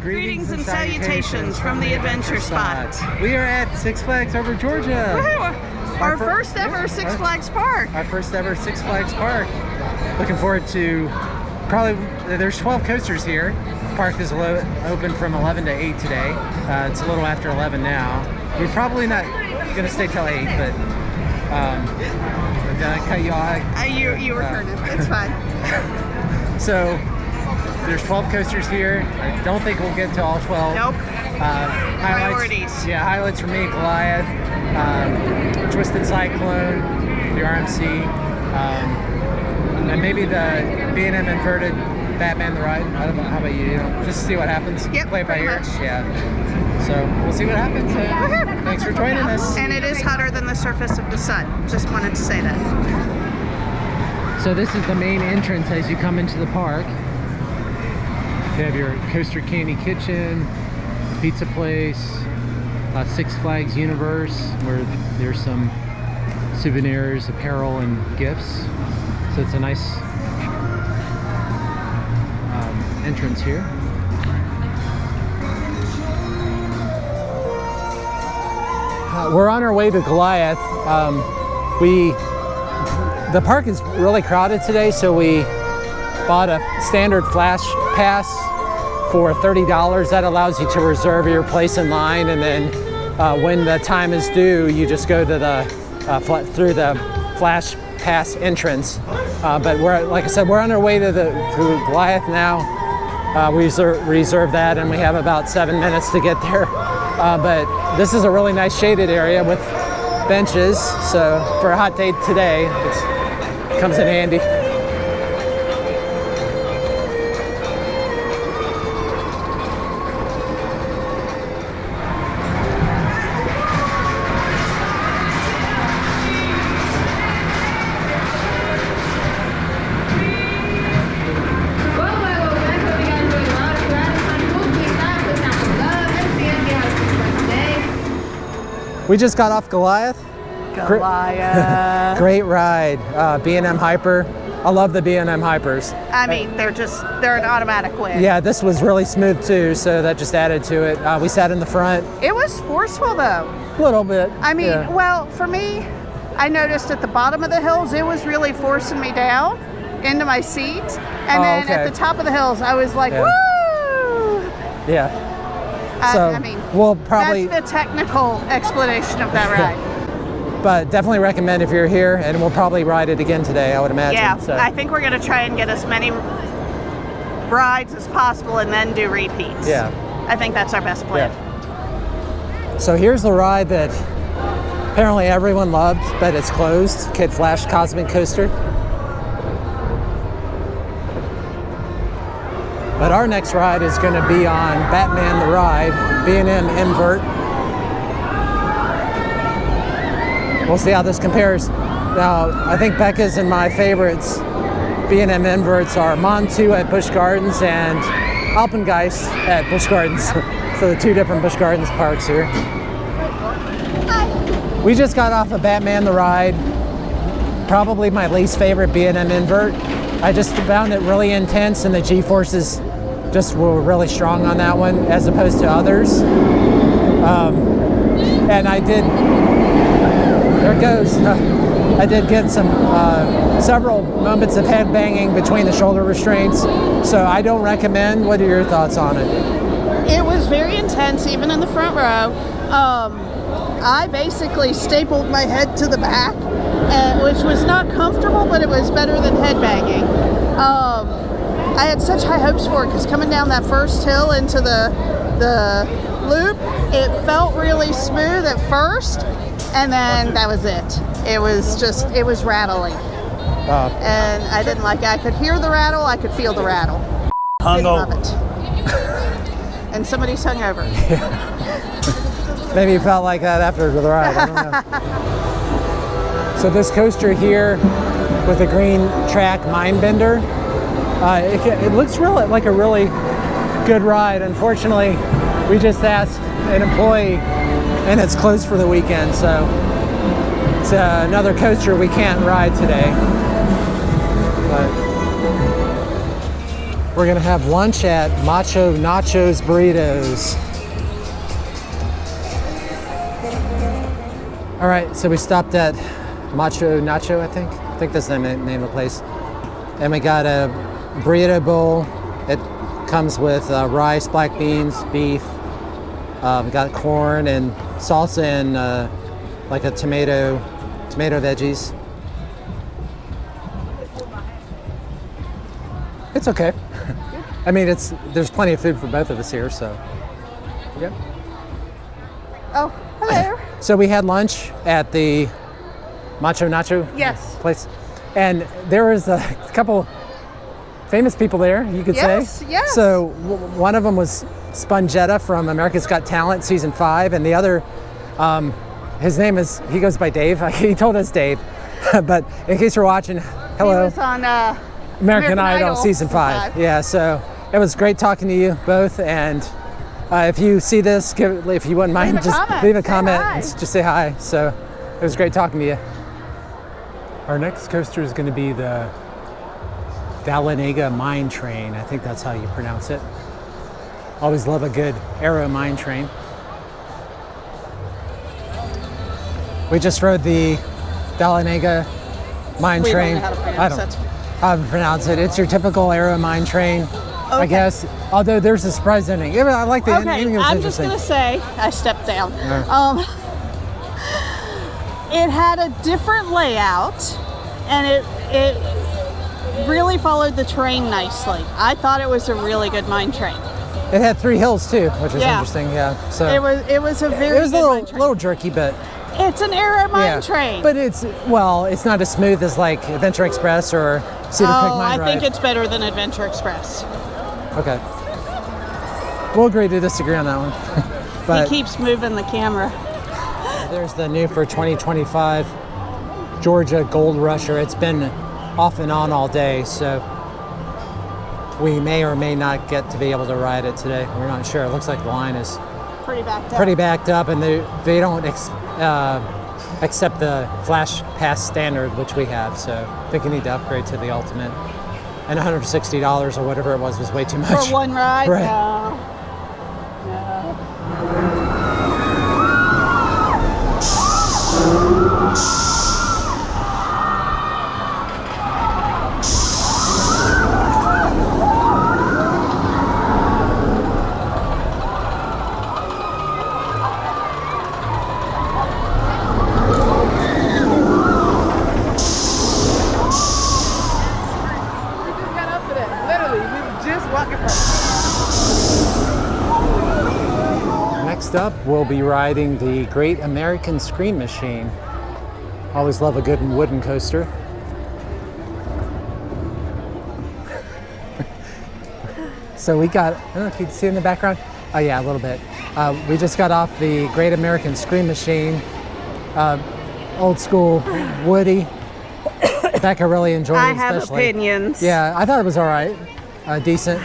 Greetings and salutations from the adventure spot. We are at Six Flags Over Georgia. Our first ever Six Flags Park. Our first ever Six Flags Park. Looking forward to there's 12 coasters here. Park is open from 11 to 8 today. It's a little after 11 now. We're probably not going to stay till 8, but did I cut you off? You were hurting. It's fine. So there's 12 coasters here. I don't think we'll get to all 12. Nope. Priorities. Yeah, highlights for me: Goliath, Twisted Cyclone, the RMC, and maybe the B&M inverted Batman the Ride. I don't know. How about you? Just see what happens. Yep. Play it by ear. Much. Yeah. So we'll see what happens. Thanks for joining us. And it is hotter than the surface of the sun. Just wanted to say that. So this is the main entrance as you come into the park. You have your Coaster Candy Kitchen, pizza place, Six Flags Universe, where there's some souvenirs, apparel, and gifts. So it's a nice entrance here. We're on our way to Goliath. The park is really crowded today, so we bought a standard flash pass for $30. That allows you to reserve your place in line, and then when the time is due, you just go to the through the flash pass entrance. But like I said, we're on our way to Goliath now. We reserved that, and we have about 7 minutes to get there. But this is a really nice shaded area with benches, so for a hot day today, it comes in handy. We just got off Goliath. Goliath. Great ride. B&M Hyper. I love the B&M Hypers. I mean, they're an automatic win. Yeah, this was really smooth too, so that just added to it. We sat in the front. It was forceful though. A little bit. I mean, yeah. Well, for me, I noticed at the bottom of the hills, it was really forcing me down into my seat. And then okay. at the top of the hills, I was like, woo! Yeah. So I mean, we'll probably... That's the technical explanation of that ride. But definitely recommend if you're here, and we'll probably ride it again today, I would imagine. Yeah, so. I think we're going to try and get as many rides as possible and then do repeats. Yeah. I think that's our best plan. Yeah. So here's the ride that apparently everyone loved, but it's closed. Kid Flash Cosmic Coaster. But our next ride is going to be on Batman the Ride, B&M Invert. We'll see how this compares. Now, I think Becca's and my favorites B&M Inverts are Montu at Busch Gardens and Alpengeist at Busch Gardens. So the two different Busch Gardens parks here. Hi. We just got off of Batman the Ride. Probably my least favorite B&M Invert. I just found it really intense, and the G-forces just were really strong on that one as opposed to others. And I did, there it goes. I did get some several moments of head banging between the shoulder restraints, so I don't recommend. What are your thoughts on it? It was very intense, even in the front row. I basically stapled my head to the back, which was not comfortable, but it was better than head banging. I had such high hopes for it because coming down that first hill into the loop, it felt really smooth at first, and then that was it. It was rattling. And I didn't like it. I could hear the rattle, I could feel the rattle. Didn't love it. And somebody's hungover. Maybe you felt like that after the ride, I don't know. So this coaster here with the green track Mindbender, it looks really like a really good ride. Unfortunately, we just asked an employee and it's closed for the weekend, so it's another coaster we can't ride today. But we're gonna have lunch at Macho Nacho's Burritos. All right, so we stopped at Macho Nacho, I think that's the name of the place. And we got a burrito bowl. It comes with rice, black beans, beef. We got corn and salsa and like a tomato veggies. It's okay. I mean, there's plenty of food for both of us here, so. Yep. Oh, hello. So we had lunch at the Macho Nacho Yes. place, and there was a couple famous people there, you could say. Yes. So one of them was Spongetta from America's Got Talent season 5, and the other, his name he goes by Dave. He told us Dave, but in case you're watching, hello. He was on American Idol season 5. Yeah, so it was great talking to you both, and if you see this, if you wouldn't mind, just leave a comment and just say hi. So it was great talking to you. Our next coaster is going to be the Dahlonega Mine Train. I think that's how you pronounce it. Always love a good aero mine train. We just rode the Dahlonega Mine Train. I don't know how to pronounce it. It's your typical aero mine train, I guess. Although there's a surprise ending. Yeah, I like the ending. I'm just gonna say, I stepped down. It had a different layout, and it really followed the train nicely. I thought it was a really good mine train. It had 3 hills too, which was interesting. Yeah, so it was a very. It was a little jerky, but it's an aero mine train. But it's not as smooth as like Adventure Express or Cedar Creek Mine Ride. I think it's better than Adventure Express. Okay, we'll agree to disagree on that one. But he keeps moving the camera. There's the new for 2025 Georgia Gold Rusher. It's been off and on all day, so we may or may not get to be able to ride it today. We're not sure. It looks like the line is pretty backed up, and they don't accept the Flash Pass standard, which we have, so I think you need to upgrade to the Ultimate. And $160 or whatever it was way too much. For one ride? Right. No. Next up, we'll be riding the Great American Screen Machine. Always love a good wooden coaster. So we got, I don't know if you can see in the background. Oh yeah, a little bit. We just got off the Great American Screen Machine. Old school, woody. Becca really enjoyed it. I have opinions. Yeah, I thought it was all right, decent.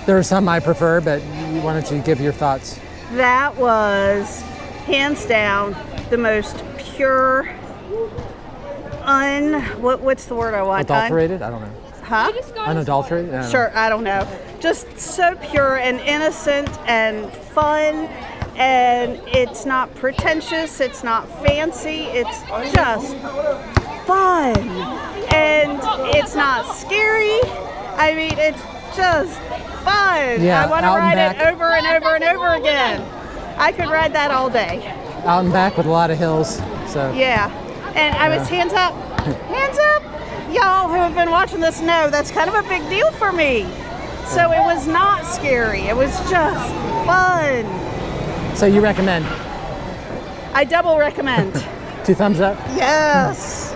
There are some I prefer, but why don't you give your thoughts? That was, hands down, the most pure, what's the word I want? Adulterated? I don't know. Huh? Unadulterated? I don't know. Sure, I don't know. Just so pure and innocent and fun, and it's not pretentious, it's not fancy, it's just fun. And it's not scary. I mean, it's just fun. Yeah, I want to ride it over and over and over again. I could ride that all day. Out and back with a lot of hills. So yeah, and I was hands up. Hands up. Y'all who have been watching this know that's kind of a big deal for me. So it was not scary. It was just fun. So you recommend? I double recommend. 2 thumbs up? Yes.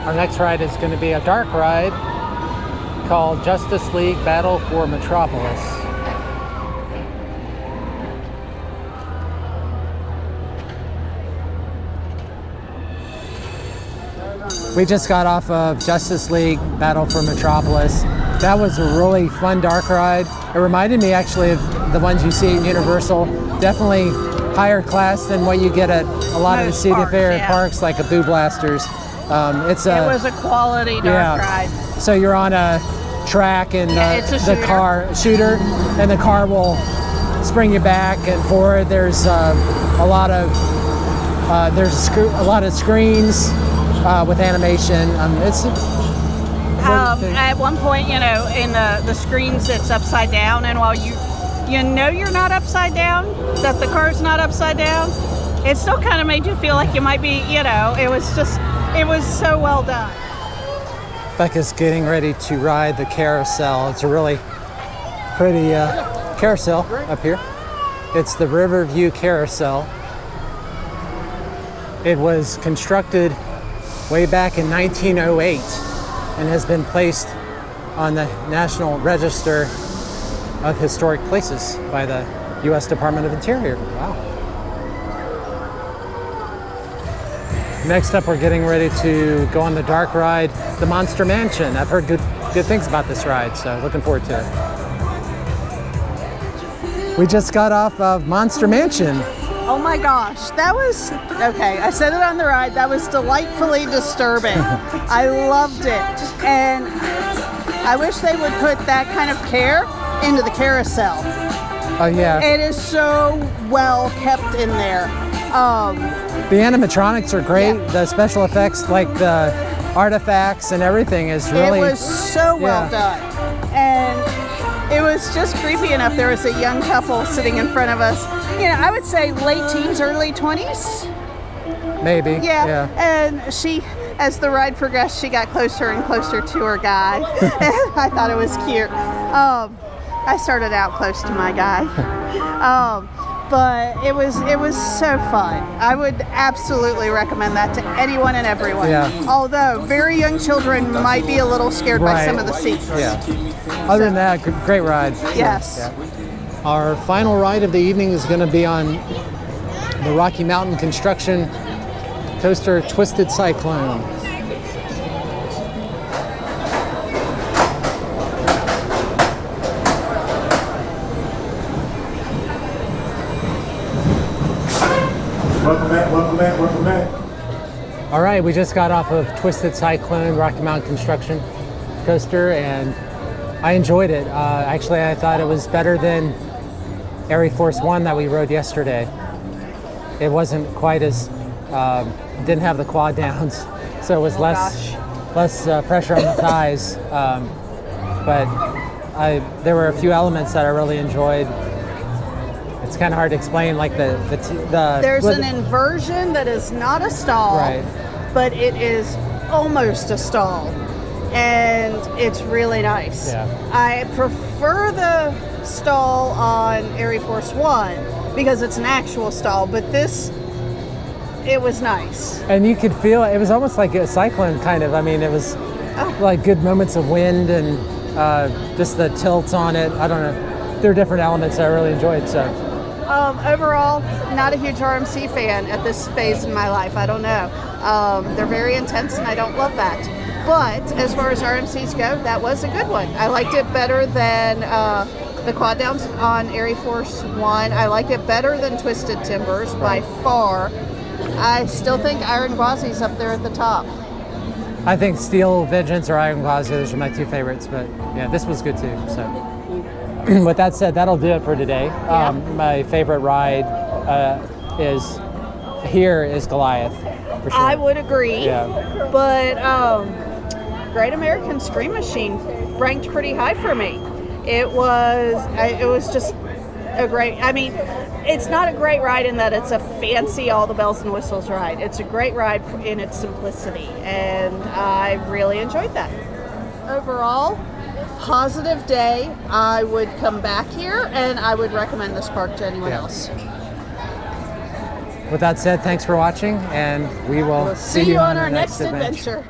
Our next ride is going to be a dark ride called Justice League Battle for Metropolis. We just got off of Justice League Battle for Metropolis. That was a really fun dark ride. It reminded me actually of the ones you see at Universal. Definitely higher class than what you get at a lot of the Cedar Fair parks like a Boo Blasters. It was a quality dark ride. So you're on a track and it's a the car shooter, and the car will spring you back and forward. There's a lot of screens with animation. At one point, in the screens, it's upside down, and while you're not upside down, that the car's not upside down, it still kind of made you feel like you might be, it was so well done. Becca's getting ready to ride the carousel. It's a really pretty carousel up here. It's the Riverview Carousel. It was constructed way back in 1908 and has been placed on the National Register of Historic Places by the U.S. Department of Interior. Wow. Next up, we're getting ready to go on the dark ride, the Monster Mansion. I've heard good things about this ride, so looking forward to it. We just got off of Monster Mansion. Oh my gosh, that was, okay, I said it on the ride, that was delightfully disturbing. I loved it. And I wish they would put that kind of care into the carousel. Oh yeah. It is so well kept in there. The animatronics are great. Yeah. The special effects, like the artifacts and everything, is really... It was so well done. And it was just creepy enough. There was a young couple sitting in front of us. I would say late teens, early 20s. Maybe. Yeah. And she, as the ride progressed, she got closer and closer to her guy. And I thought it was cute. I started out close to my guy. But it was so fun. I would absolutely recommend that to anyone and everyone. Yeah. Although very young children might be a little scared by some of the seats. Yeah. Other than that, great ride. Yes. Yeah. Our final ride of the evening is going to be on the Rocky Mountain construction coaster, Twisted Cyclone. Welcome back. All right, we just got off of Twisted Cyclone, Rocky Mountain construction coaster, and I enjoyed it. Actually, I thought it was better than Air Force One that we rode yesterday. It wasn't quite as, didn't have the quad downs, so it was less pressure on the thighs. But there were a few elements that I really enjoyed. It's kind of hard to explain, like There's an inversion that is not a stall, right, but it is almost a stall, and it's really nice. Yeah. I prefer the stall on Air Force One because it's an actual stall, but it was nice. And you could feel it was almost like a cyclone kind of. I mean, it was like good moments of wind and just the tilts on it. I don't know. There are different elements I really enjoyed. So overall, not a huge RMC fan at this phase in my life. I don't know. They're very intense, and I don't love that. But as far as RMCs go, that was a good one. I liked it better than the quad downs on Air Force One. I liked it better than Twisted Timbers by far. I still think Iron Gwazi's up there at the top. I think Steel Vengeance or Iron Gwazi, those are my two favorites. But yeah, this was good too. So with that said, that'll do it for today. Yeah. My favorite ride is Goliath. For sure. I would agree. Yeah. But Great American Scream Machine ranked pretty high for me. It was just a great, it's not a great ride in that it's a fancy all the bells and whistles ride. It's a great ride in its simplicity, and I really enjoyed that. Overall, positive day. I would come back here, and I would recommend this park to anyone else. With that said, thanks for watching, and we will We'll see you on our next adventure.